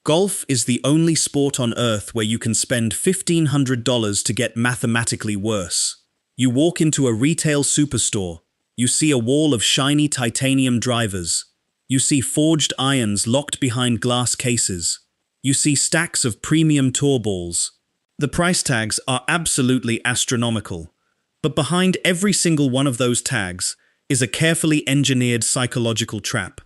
Golf is the only sport on earth where you can spend $1,500 to get mathematically worse. You walk into a retail superstore. You see a wall of shiny titanium drivers. You see forged irons locked behind glass cases. You see stacks of premium tour balls. The price tags are absolutely astronomical. But behind every single one of those tags is a carefully engineered psychological trap.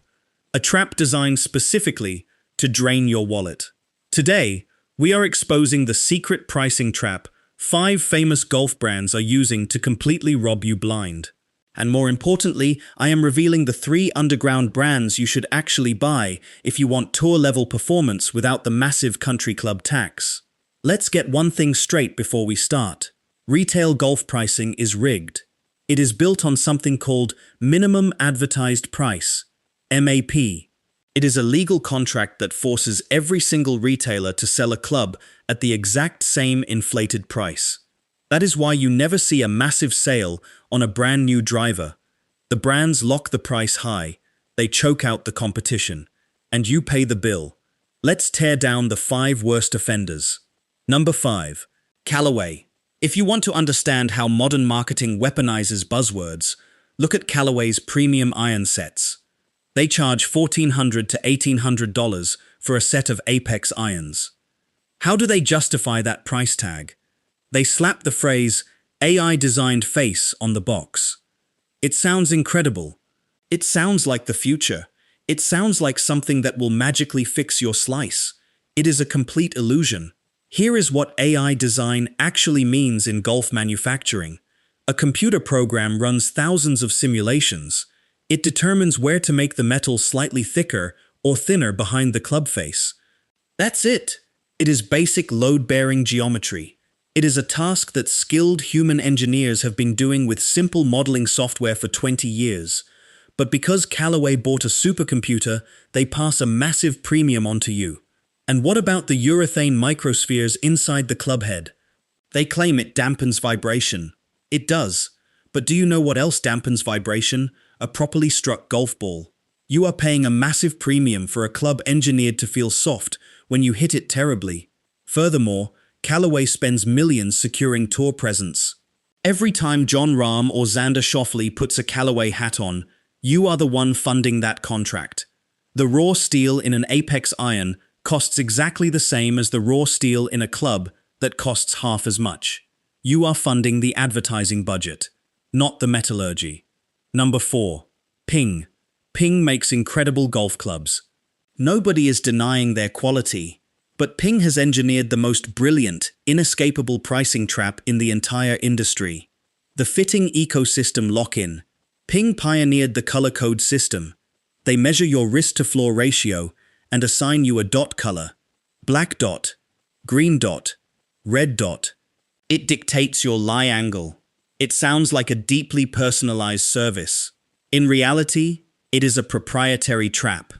A trap designed specifically to drain your wallet. Today, we are exposing the secret pricing trap 5 famous golf brands are using to completely rob you blind. And more importantly, I am revealing the 3 underground brands you should actually buy if you want tour-level performance without the massive country club tax. Let's get one thing straight before we start. Retail golf pricing is rigged. It is built on something called minimum advertised price, MAP. It is a legal contract that forces every single retailer to sell a club at the exact same inflated price. That is why you never see a massive sale on a brand new driver. The brands lock the price high, they choke out the competition, and you pay the bill. Let's tear down the 5 worst offenders. Number 5. Callaway. If you want to understand how modern marketing weaponizes buzzwords, look at Callaway's premium iron sets. They charge $1,400 to $1,800 for a set of Apex irons. How do they justify that price tag? They slap the phrase AI-designed face on the box. It sounds incredible. It sounds like the future. It sounds like something that will magically fix your slice. It is a complete illusion. Here is what AI design actually means in golf manufacturing. A computer program runs thousands of simulations. It determines where to make the metal slightly thicker or thinner behind the club face. That's it. It is basic load-bearing geometry. It is a task that skilled human engineers have been doing with simple modeling software for 20 years. But because Callaway bought a supercomputer, they pass a massive premium onto you. And what about the urethane microspheres inside the club head? They claim it dampens vibration. It does. But do you know what else dampens vibration? A properly struck golf ball. You are paying a massive premium for a club engineered to feel soft when you hit it terribly. Furthermore, Callaway spends millions securing tour presence. Every time Jon Rahm or Xander Schauffele puts a Callaway hat on, you are the one funding that contract. The raw steel in an Apex iron costs exactly the same as the raw steel in a club that costs half as much. You are funding the advertising budget, not the metallurgy. Number 4. Ping. Ping makes incredible golf clubs. Nobody is denying their quality, but Ping has engineered the most brilliant, inescapable pricing trap in the entire industry. The fitting ecosystem lock-in. Ping pioneered the color code system. They measure your wrist-to-floor ratio and assign you a dot color. Black dot, green dot, red dot. It dictates your lie angle. It sounds like a deeply personalized service. In reality, it is a proprietary trap.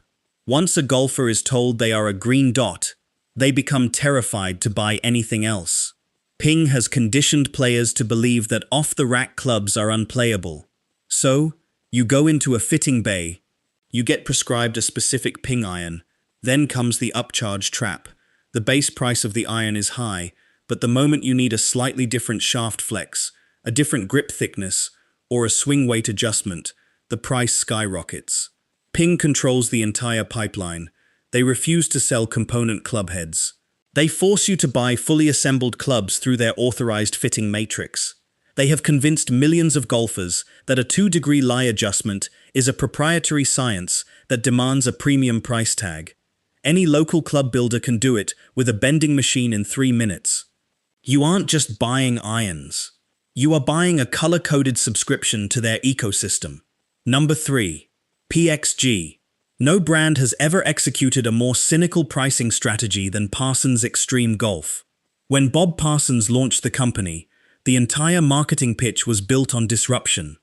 Once a golfer is told they are a green dot, they become terrified to buy anything else. Ping has conditioned players to believe that off-the-rack clubs are unplayable. So, you go into a fitting bay, you get prescribed a specific Ping iron, then comes the upcharge trap. The base price of the iron is high, but the moment you need a slightly different shaft flex, a different grip thickness, or a swing weight adjustment, the price skyrockets. Ping controls the entire pipeline. They refuse to sell component club heads. They force you to buy fully assembled clubs through their authorized fitting matrix. They have convinced millions of golfers that a 2-degree lie adjustment is a proprietary science that demands a premium price tag. Any local club builder can do it with a bending machine in 3 minutes. You aren't just buying irons. You are buying a color-coded subscription to their ecosystem. Number 3. PXG. No brand has ever executed a more cynical pricing strategy than Parsons Extreme Golf. When Bob Parsons launched the company, the entire marketing pitch was built on disruption.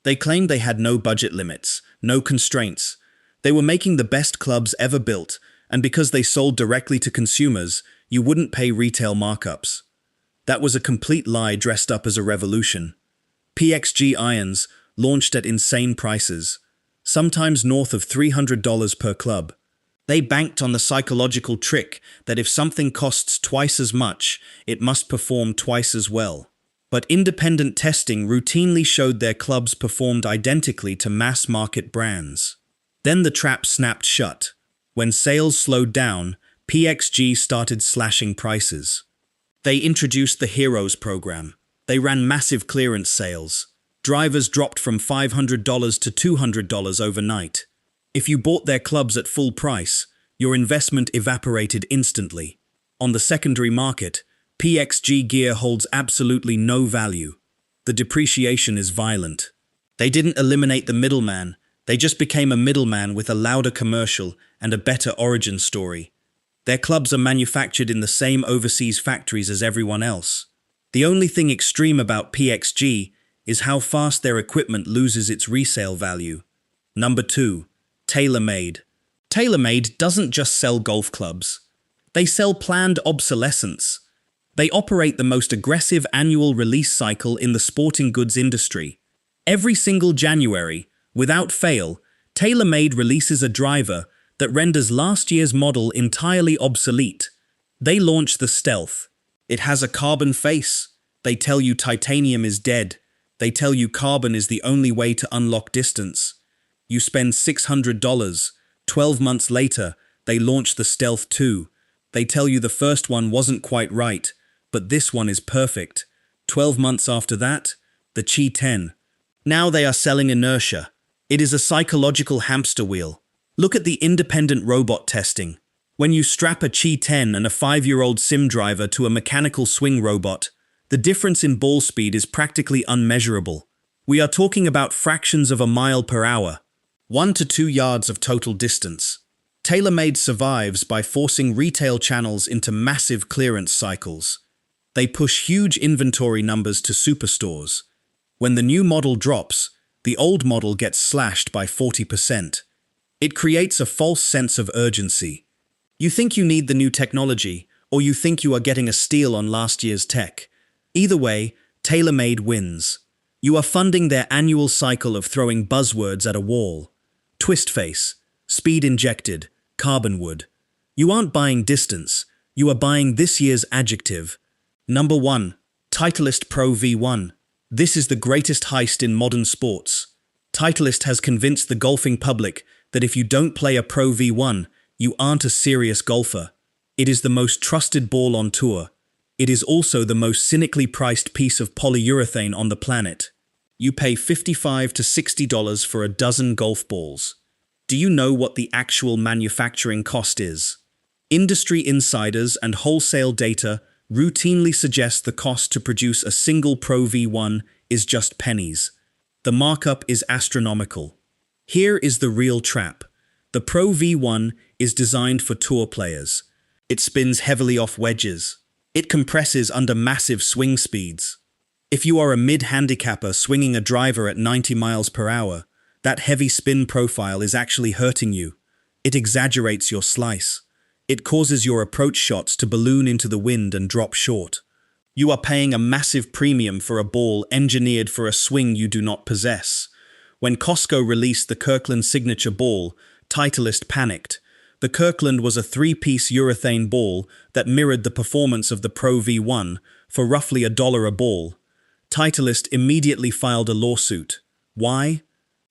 They claimed they had no budget limits, no constraints. They were making the best clubs ever built, and because they sold directly to consumers, you wouldn't pay retail markups. That was a complete lie dressed up as a revolution. PXG irons launched at insane prices, sometimes north of $300 per club. They banked on the psychological trick that if something costs twice as much, it must perform twice as well. But independent testing routinely showed their clubs performed identically to mass-market brands. Then the trap snapped shut. When sales slowed down, PXG started slashing prices. They introduced the Heroes program. They ran massive clearance sales. Drivers dropped from $500 to $200 overnight. If you bought their clubs at full price, your investment evaporated instantly. On the secondary market, PXG gear holds absolutely no value. The depreciation is violent. They didn't eliminate the middleman, they just became a middleman with a louder commercial and a better origin story. Their clubs are manufactured in the same overseas factories as everyone else. The only thing extreme about PXG is how fast their equipment loses its resale value. Number 2. TaylorMade. TaylorMade doesn't just sell golf clubs. They sell planned obsolescence. They operate the most aggressive annual release cycle in the sporting goods industry. Every single January, without fail, TaylorMade releases a driver that renders last year's model entirely obsolete. They launch the Stealth. It has a carbon face. They tell you titanium is dead. They tell you carbon is the only way to unlock distance. You spend $600. 12 months later, they launch the Stealth 2. They tell you the first one wasn't quite right, but this one is perfect. 12 months after that, the Chi 10. Now they are selling inertia. It is a psychological hamster wheel. Look at the independent robot testing. When you strap a Chi 10 and a 5-year-old sim driver to a mechanical swing robot, the difference in ball speed is practically unmeasurable. We are talking about fractions of a mile per hour, 1 to 2 yards of total distance. TaylorMade survives by forcing retail channels into massive clearance cycles. They push huge inventory numbers to superstores. When the new model drops, the old model gets slashed by 40%. It creates a false sense of urgency. You think you need the new technology, or you think you are getting a steal on last year's tech. Either way, TaylorMade wins. You are funding their annual cycle of throwing buzzwords at a wall. Twist face, speed injected, carbon wood. You aren't buying distance, you are buying this year's adjective. Number 1. Titleist Pro V1. This is the greatest heist in modern sports. Titleist has convinced the golfing public that if you don't play a Pro V1, you aren't a serious golfer. It is the most trusted ball on tour. It is also the most cynically priced piece of polyurethane on the planet. You pay $55 to $60 for a dozen golf balls. Do you know what the actual manufacturing cost is? Industry insiders and wholesale data routinely suggest the cost to produce a single Pro V1 is just pennies. The markup is astronomical. Here is the real trap. The Pro V1 is designed for tour players. It spins heavily off wedges. It compresses under massive swing speeds. If you are a mid-handicapper swinging a driver at 90 miles per hour, that heavy spin profile is actually hurting you. It exaggerates your slice. It causes your approach shots to balloon into the wind and drop short. You are paying a massive premium for a ball engineered for a swing you do not possess. When Costco released the Kirkland signature ball, Titleist panicked. The Kirkland was a 3-piece urethane ball that mirrored the performance of the Pro V1 for roughly $1 a ball. Titleist immediately filed a lawsuit. Why?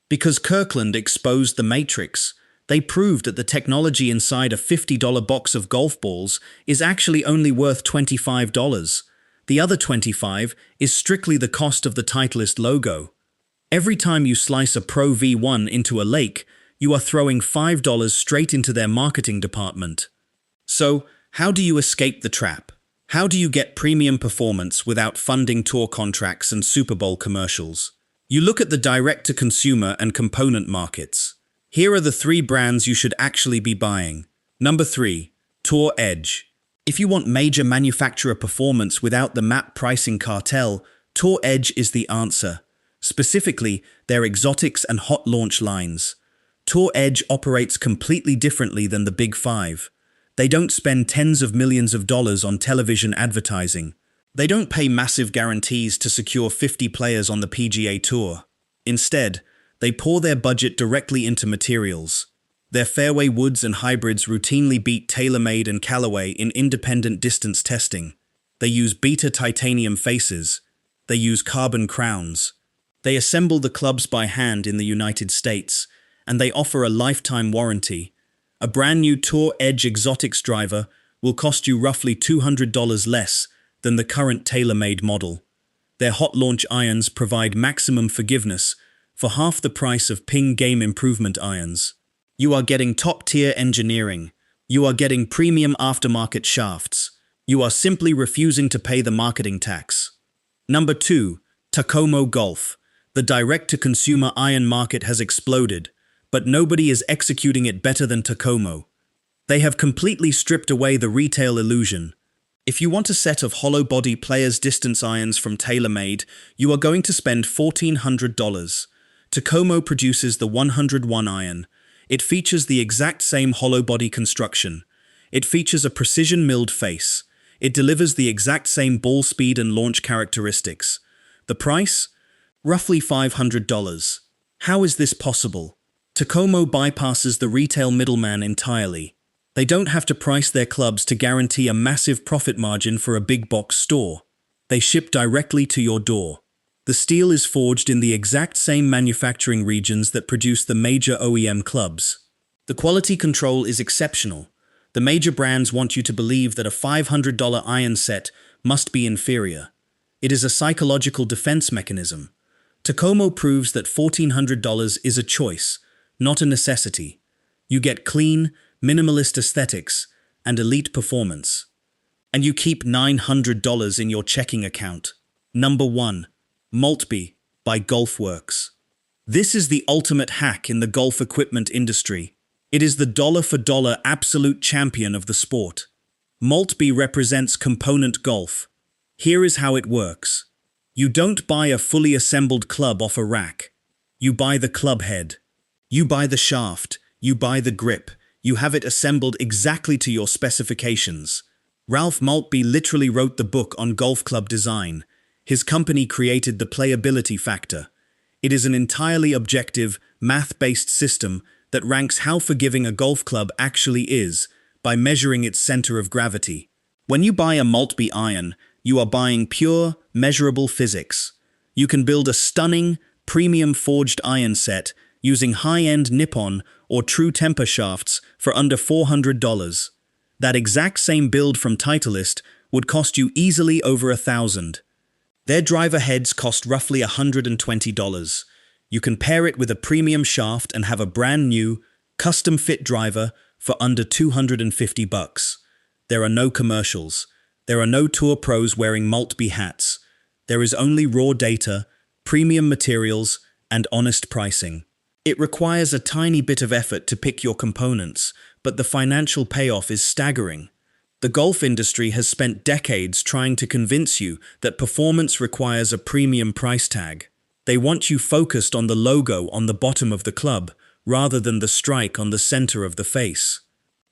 Because Kirkland exposed the matrix. They proved that the technology inside a $50 box of golf balls is actually only worth $25. The other $25 is strictly the cost of the Titleist logo. Every time you slice a Pro V1 into a lake, you are throwing $5 straight into their marketing department. So, how do you escape the trap? How do you get premium performance without funding tour contracts and Super Bowl commercials? You look at the direct-to-consumer and component markets. Here are the 3 brands you should actually be buying. Number 3. Tour Edge. If you want major manufacturer performance without the map pricing cartel, Tour Edge is the answer. Specifically, their exotics and hot launch lines. Tour Edge operates completely differently than the Big Five. They don't spend tens of millions of dollars on television advertising. They don't pay massive guarantees to secure 50 players on the PGA Tour. Instead, they pour their budget directly into materials. Their fairway woods and hybrids routinely beat TaylorMade and Callaway in independent distance testing. They use beta titanium faces. They use carbon crowns. They assemble the clubs by hand in the United States, and they offer a lifetime warranty. A brand new Tour Edge Exotics driver will cost you roughly $200 less than the current TaylorMade model. Their hot launch irons provide maximum forgiveness for half the price of Ping game improvement irons. You are getting top-tier engineering. You are getting premium aftermarket shafts. You are simply refusing to pay the marketing tax. Number 2. Tacomao Golf. The direct-to-consumer iron market has exploded, but nobody is executing it better than Tacomao. They have completely stripped away the retail illusion. If you want a set of hollow-body players' distance irons from TaylorMade, you are going to spend $1,400. Tacomao produces the 101 iron. It features the exact same hollow-body construction. It features a precision-milled face. It delivers the exact same ball speed and launch characteristics. The price? Roughly $500. How is this possible? Tacomao bypasses the retail middleman entirely. They don't have to price their clubs to guarantee a massive profit margin for a big box store. They ship directly to your door. The steel is forged in the exact same manufacturing regions that produce the major OEM clubs. The quality control is exceptional. The major brands want you to believe that a $500 iron set must be inferior. It is a psychological defense mechanism. Tacomao proves that $1,400 is a choice, not a necessity. You get clean, minimalist aesthetics and elite performance. And you keep $900 in your checking account. Number 1. Maltby by Golfworks. This is the ultimate hack in the golf equipment industry. It is the dollar-for-dollar absolute champion of the sport. Maltby represents component golf. Here is how it works. You don't buy a fully assembled club off a rack. You buy the club head. You buy the shaft. You buy the grip. You have it assembled exactly to your specifications. Ralph Maltby literally wrote the book on golf club design. His company created the playability factor. It is an entirely objective, math-based system that ranks how forgiving a golf club actually is by measuring its center of gravity. When you buy a Maltby iron, you are buying pure, measurable physics. You can build a stunning, premium forged iron set using high-end Nippon or True Temper shafts for under $400. That exact same build from Titleist would cost you easily over $1,000. Their driver heads cost roughly $120. You can pair it with a premium shaft and have a brand new, custom-fit driver for under $250. There are no commercials. There are no tour pros wearing Maltby hats. There is only raw data, premium materials, and honest pricing. It requires a tiny bit of effort to pick your components, but the financial payoff is staggering. The golf industry has spent decades trying to convince you that performance requires a premium price tag. They want you focused on the logo on the bottom of the club, rather than the strike on the center of the face.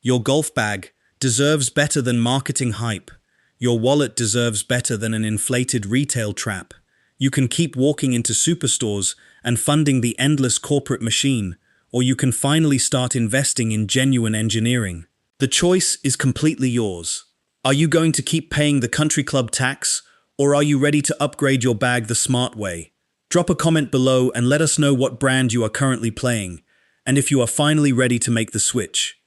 Your golf bag deserves better than marketing hype. Your wallet deserves better than an inflated retail trap. You can keep walking into superstores and funding the endless corporate machine, or you can finally start investing in genuine engineering. The choice is completely yours. Are you going to keep paying the country club tax, or are you ready to upgrade your bag the smart way? Drop a comment below and let us know what brand you are currently playing, and if you are finally ready to make the switch.